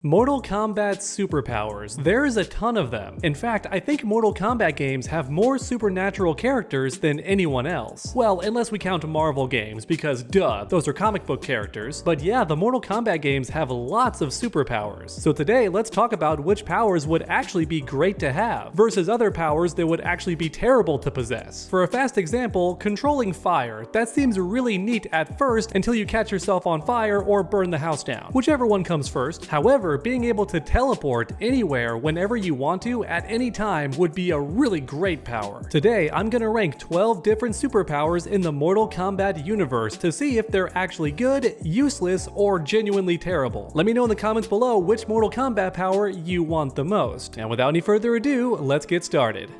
Mortal Kombat superpowers. There's a ton of them. In fact, I think Mortal Kombat games have more supernatural characters than anyone else. Well, unless we count Marvel games, because duh, those are comic book characters. But yeah, the Mortal Kombat games have lots of superpowers. So today, let's talk about which powers would actually be great to have, versus other powers that would actually be terrible to possess. For a fast example, controlling fire. That seems really neat at first until you catch yourself on fire or burn the house down, whichever one comes first. However, being able to teleport anywhere whenever you want to at any time would be a really great power. Today, I'm gonna rank 12 different superpowers in the Mortal Kombat universe to see if they're actually good, useless, or genuinely terrible. Let me know in the comments below which Mortal Kombat power you want the most. And without any further ado, let's get started.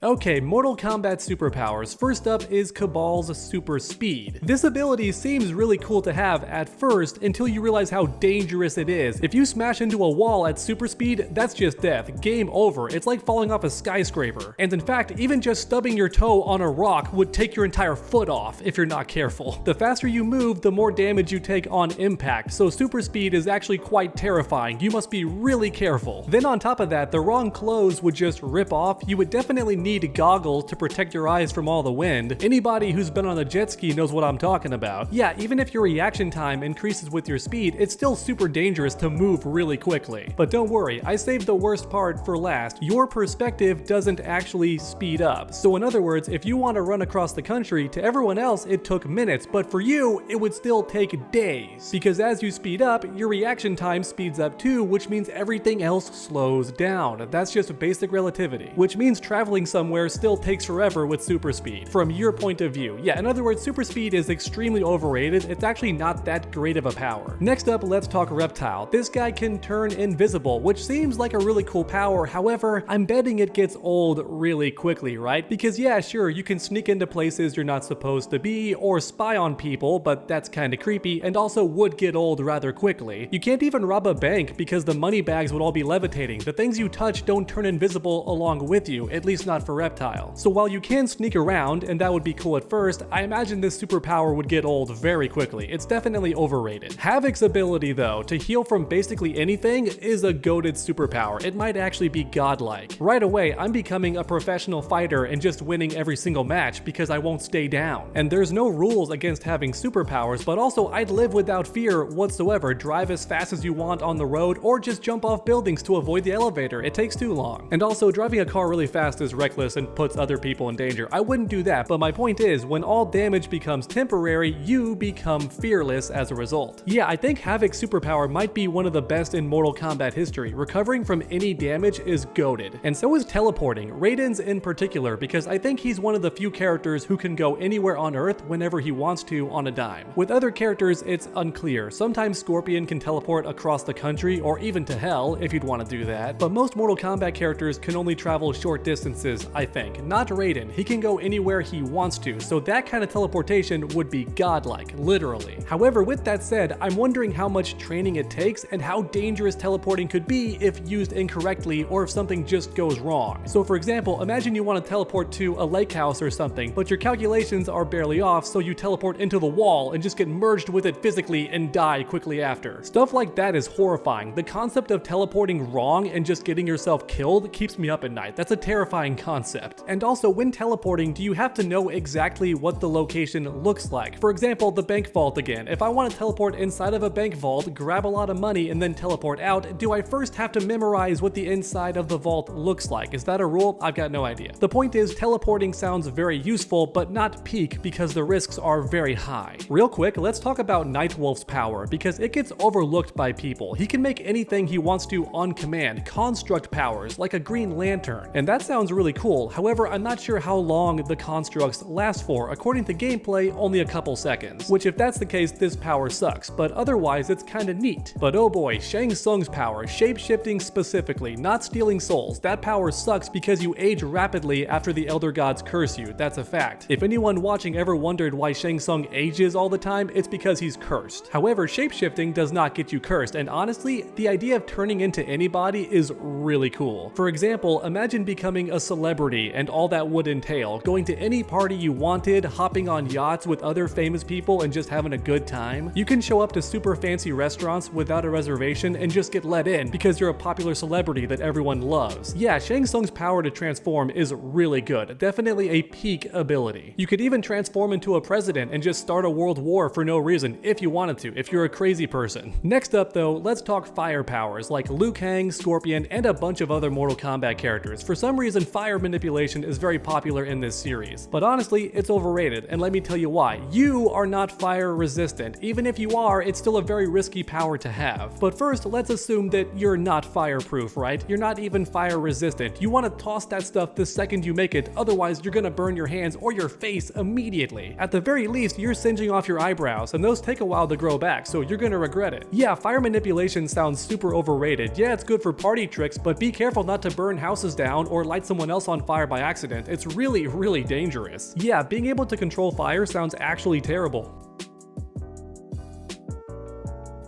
Okay, Mortal Kombat superpowers. First up is Cabal's super speed. This ability seems really cool to have at first until you realize how dangerous it is. If you smash into a wall at super speed, that's just death. Game over. It's like falling off a skyscraper. And in fact, even just stubbing your toe on a rock would take your entire foot off if you're not careful. The faster you move, the more damage you take on impact, so super speed is actually quite terrifying. You must be really careful. Then on top of that, the wrong clothes would just rip off. You would definitely need goggles to protect your eyes from all the wind. Anybody who's been on a jet ski knows what I'm talking about. Yeah, even if your reaction time increases with your speed, it's still super dangerous to move really quickly. But don't worry, I saved the worst part for last. Your perspective doesn't actually speed up. So in other words, if you want to run across the country, to everyone else it took minutes, but for you, it would still take days. Because as you speed up, your reaction time speeds up too, which means everything else slows down. That's just basic relativity, which means traveling somewhere still takes forever with super speed, from your point of view. Yeah, in other words, super speed is extremely overrated. It's actually not that great of a power. Next up, let's talk Reptile. This guy can turn invisible, which seems like a really cool power. However, I'm betting it gets old really quickly, right? Because yeah, sure, you can sneak into places you're not supposed to be, or spy on people, but that's kinda creepy, and also would get old rather quickly. You can't even rob a bank because the money bags would all be levitating. The things you touch don't turn invisible along with you, at least not for Reptile. So while you can sneak around, and that would be cool at first, I imagine this superpower would get old very quickly. It's definitely overrated. Havoc's ability though, to heal from basically anything, is a goated superpower. It might actually be godlike. Right away, I'm becoming a professional fighter and just winning every single match because I won't stay down. And there's no rules against having superpowers, but also I'd live without fear whatsoever. Drive as fast as you want on the road, or just jump off buildings to avoid the elevator. It takes too long. And also, driving a car really fast is reckless and puts other people in danger. I wouldn't do that, but my point is, when all damage becomes temporary, you become fearless as a result. Yeah, I think Havoc's superpower might be one of the best in Mortal Kombat history. Recovering from any damage is goated. And so is teleporting, Raiden's in particular, because I think he's one of the few characters who can go anywhere on Earth whenever he wants to on a dime. With other characters, it's unclear. Sometimes Scorpion can teleport across the country, or even to hell, if you'd want to do that, but most Mortal Kombat characters can only travel short distances, I think. Not Raiden, he can go anywhere he wants to, so that kind of teleportation would be godlike, literally. However, with that said, I'm wondering how much training it takes and how dangerous teleporting could be if used incorrectly or if something just goes wrong. So for example, imagine you want to teleport to a lake house or something, but your calculations are barely off, so you teleport into the wall and just get merged with it physically and die quickly after. Stuff like that is horrifying. The concept of teleporting wrong and just getting yourself killed keeps me up at night. That's a terrifying concept. And also, when teleporting, do you have to know exactly what the location looks like? For example, the bank vault again. If I want to teleport inside of a bank vault, grab a lot of money, and then teleport out, do I first have to memorize what the inside of the vault looks like? Is that a rule? I've got no idea. The point is, teleporting sounds very useful, but not peak because the risks are very high. Real quick, let's talk about Nightwolf's power, because it gets overlooked by people. He can make anything he wants to on command, construct powers, like a Green Lantern. And that sounds really cool. However, I'm not sure how long the constructs last for. According to gameplay, only a couple seconds. Which if that's the case, this power sucks, but otherwise it's kinda neat. But oh boy, Shang Tsung's power, shape-shifting specifically, not stealing souls. That power sucks because you age rapidly after the Elder Gods curse you. That's a fact. If anyone watching ever wondered why Shang Tsung ages all the time, it's because he's cursed. However, shape-shifting does not get you cursed, and honestly, the idea of turning into anybody is really cool. For example, imagine becoming a celebrity celebrity and all that would entail, going to any party you wanted, hopping on yachts with other famous people and just having a good time. You can show up to super fancy restaurants without a reservation and just get let in because you're a popular celebrity that everyone loves. Yeah, Shang Tsung's power to transform is really good, definitely a peak ability. You could even transform into a president and just start a world war for no reason if you wanted to, if you're a crazy person. Next up though, let's talk fire powers like Liu Kang, Scorpion, and a bunch of other Mortal Kombat characters. For some reason, fire manipulation is very popular in this series, but honestly, it's overrated, and let me tell you why. You are not fire resistant. Even if you are, it's still a very risky power to have. But first, let's assume that you're not fireproof, right? You're not even fire resistant. You want to toss that stuff the second you make it, otherwise you're gonna burn your hands or your face immediately. At the very least, you're singeing off your eyebrows, and those take a while to grow back, so you're gonna regret it. Yeah, fire manipulation sounds super overrated. Yeah, it's good for party tricks, but be careful not to burn houses down or light someone else on fire by accident. It's really, really dangerous. Yeah, being able to control fire sounds actually terrible.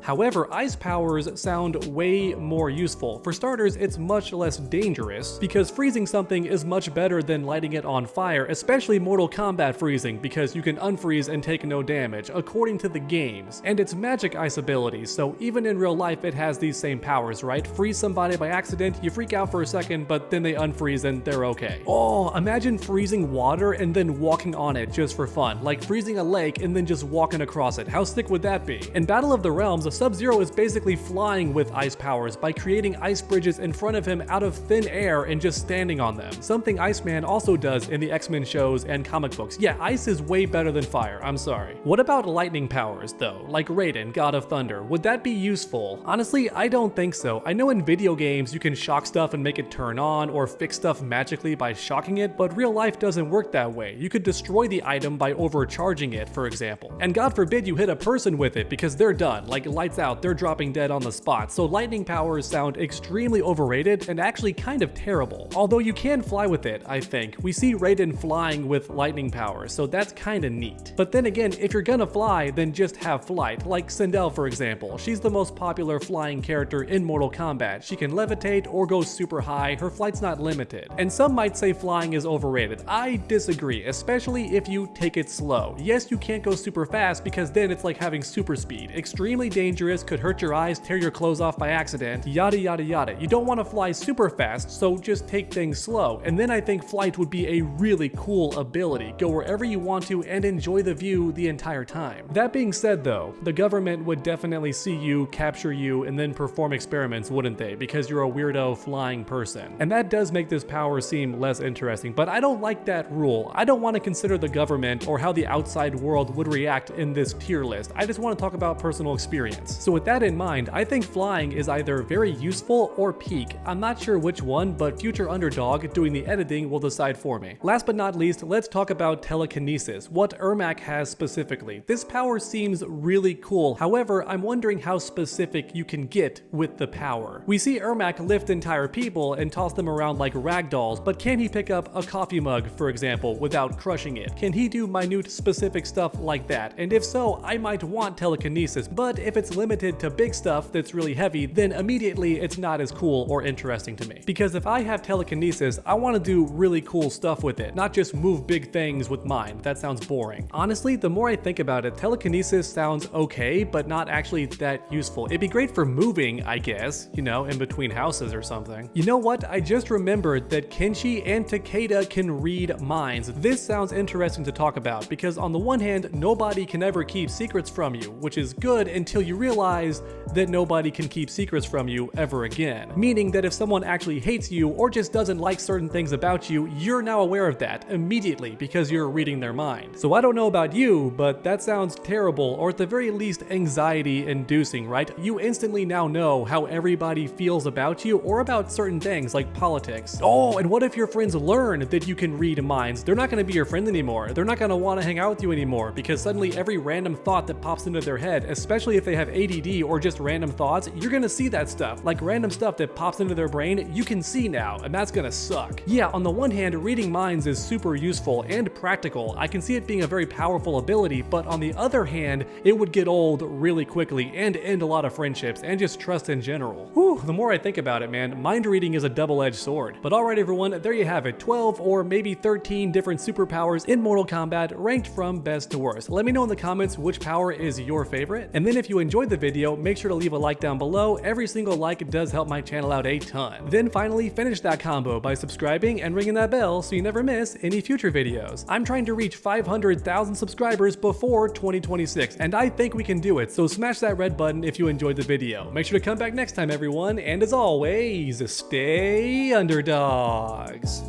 However, ice powers sound way more useful. For starters, it's much less dangerous, because freezing something is much better than lighting it on fire, especially Mortal Kombat freezing, because you can unfreeze and take no damage, according to the games. And it's magic ice abilities, so even in real life it has these same powers, right? Freeze somebody by accident, you freak out for a second, but then they unfreeze and they're okay. Oh, imagine freezing water and then walking on it just for fun, like freezing a lake and then just walking across it. How sick would that be? In Battle of the Realms, Sub-Zero is basically flying with ice powers by creating ice bridges in front of him out of thin air and just standing on them. Something Iceman also does in the X-Men shows and comic books. Yeah, ice is way better than fire, I'm sorry. What about lightning powers though? Like Raiden, God of Thunder. Would that be useful? Honestly, I don't think so. I know in video games you can shock stuff and make it turn on, or fix stuff magically by shocking it, but real life doesn't work that way. You could destroy the item by overcharging it, for example. And God forbid you hit a person with it, because they're done. Like lights out, they're dropping dead on the spot. So lightning powers sound extremely overrated and actually kind of terrible. Although you can fly with it, I think. We see Raiden flying with lightning powers, so that's kinda neat. But then again, if you're gonna fly, then just have flight. Like Sindel, for example. She's the most popular flying character in Mortal Kombat. She can levitate or go super high, her flight's not limited. And some might say flying is overrated. I disagree, especially if you take it slow. Yes, you can't go super fast because then it's like having super speed. Extremely dangerous, could hurt your eyes, tear your clothes off by accident, yada yada yada. You don't want to fly super fast, so just take things slow. And then I think flight would be a really cool ability. Go wherever you want to and enjoy the view the entire time. That being said though, the government would definitely see you, capture you, and then perform experiments, wouldn't they? Because you're a weirdo flying person. And that does make this power seem less interesting, but I don't like that rule. I don't want to consider the government or how the outside world would react in this tier list. I just want to talk about personal experience. So with that in mind, I think flying is either very useful or peak. I'm not sure which one, but future underdog doing the editing will decide for me. Last but not least, let's talk about telekinesis, what Ermac has specifically. This power seems really cool. However, I'm wondering how specific you can get with the power. We see Ermac lift entire people and toss them around like ragdolls, but can he pick up a coffee mug, for example, without crushing it? Can he do minute specific stuff like that? And if so, I might want telekinesis, but if it's limited to big stuff that's really heavy, then immediately it's not as cool or interesting to me. Because if I have telekinesis, I want to do really cool stuff with it, not just move big things with mine. That sounds boring. Honestly, the more I think about it, telekinesis sounds okay, but not actually that useful. It'd be great for moving, I guess, you know, in between houses or something. You know what? I just remembered that Kenshi and Takeda can read minds. This sounds interesting to talk about, because on the one hand, nobody can ever keep secrets from you, which is good until you realize that nobody can keep secrets from you ever again. Meaning that if someone actually hates you or just doesn't like certain things about you, you're now aware of that immediately because you're reading their mind. So I don't know about you, but that sounds terrible, or at the very least anxiety inducing, right? You instantly now know how everybody feels about you or about certain things like politics. Oh, and what if your friends learn that you can read minds? They're not going to be your friend anymore. They're not going to want to hang out with you anymore because suddenly every random thought that pops into their head, especially if they have ADD or just random thoughts, you're gonna see that stuff. Like random stuff that pops into their brain, you can see now, and that's gonna suck. Yeah, on the one hand, reading minds is super useful and practical. I can see it being a very powerful ability, but on the other hand, it would get old really quickly and end a lot of friendships and just trust in general. Whew, the more I think about it, man, mind reading is a double-edged sword. But alright everyone, there you have it, 12 or maybe 13 different superpowers in Mortal Kombat ranked from best to worst. Let me know in the comments which power is your favorite. And then if you enjoyed the video, make sure to leave a like down below. Every single like does help my channel out a ton. Then finally, finish that combo by subscribing and ringing that bell so you never miss any future videos. I'm trying to reach 500,000 subscribers before 2026, and I think we can do it, so smash that red button if you enjoyed the video. Make sure to come back next time, everyone, and as always, stay underdogs.